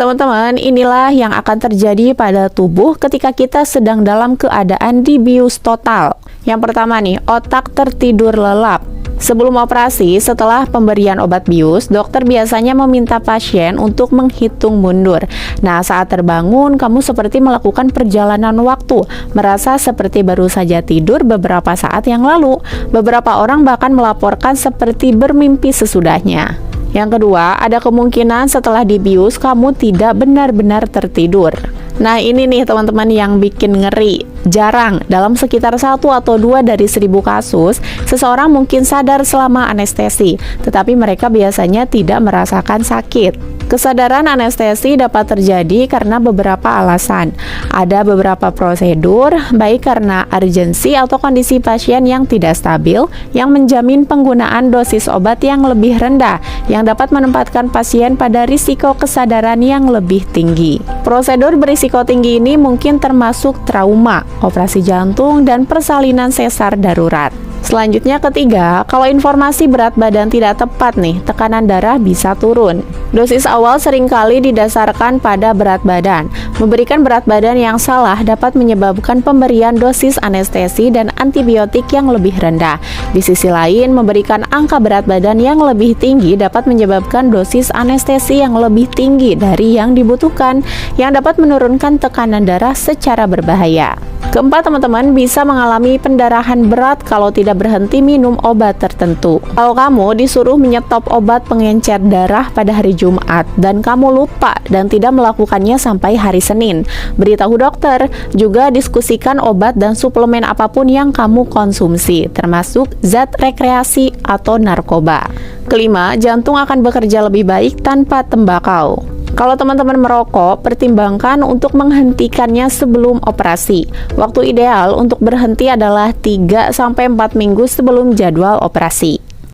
Teman-teman, inilah yang akan terjadi pada tubuh ketika kita sedang dalam keadaan dibius total. Yang pertama nih, otak tertidur lelap. Sebelum operasi, setelah pemberian obat bius, dokter biasanya meminta pasien untuk menghitung mundur. Nah, saat terbangun, kamu seperti melakukan perjalanan waktu, merasa seperti baru saja tidur beberapa saat yang lalu. Beberapa orang bahkan melaporkan seperti bermimpi sesudahnya. Yang kedua, ada kemungkinan setelah dibius kamu tidak benar-benar tertidur. Nah, ini nih teman-teman yang bikin ngeri. Jarang, dalam sekitar 1 atau 2 dari 1000 kasus, seseorang mungkin sadar selama anestesi, tetapi mereka biasanya tidak merasakan sakit. Kesadaran anestesi dapat terjadi karena beberapa alasan. Ada beberapa prosedur, baik karena urgensi atau kondisi pasien yang tidak stabil, yang menjamin penggunaan dosis obat yang lebih rendah, yang dapat menempatkan pasien pada risiko kesadaran yang lebih tinggi. Prosedur berisiko tinggi ini mungkin termasuk trauma, operasi jantung, dan persalinan sesar darurat. Selanjutnya ketiga, kalau informasi berat badan tidak tepat nih, tekanan darah bisa turun. Dosis awal seringkali didasarkan pada berat badan. Memberikan berat badan yang salah dapat menyebabkan pemberian dosis anestesi dan antibiotik yang lebih rendah. Di sisi lain, memberikan angka berat badan yang lebih tinggi dapat menyebabkan dosis anestesi yang lebih tinggi dari yang dibutuhkan, yang dapat menurunkan tekanan darah secara berbahaya. Keempat, teman-teman bisa mengalami pendarahan berat kalau tidak berhenti minum obat tertentu. Kalau kamu disuruh menyetop obat pengencer darah pada hari Jumat dan kamu lupa dan tidak melakukannya sampai hari Senin, beritahu dokter. Juga diskusikan obat dan suplemen apapun yang kamu konsumsi, termasuk zat rekreasi atau narkoba. Kelima, jantung akan bekerja lebih baik tanpa tembakau. Kalau teman-teman merokok, pertimbangkan untuk menghentikannya sebelum operasi. Waktu ideal untuk berhenti adalah 3-4 minggu sebelum jadwal operasi.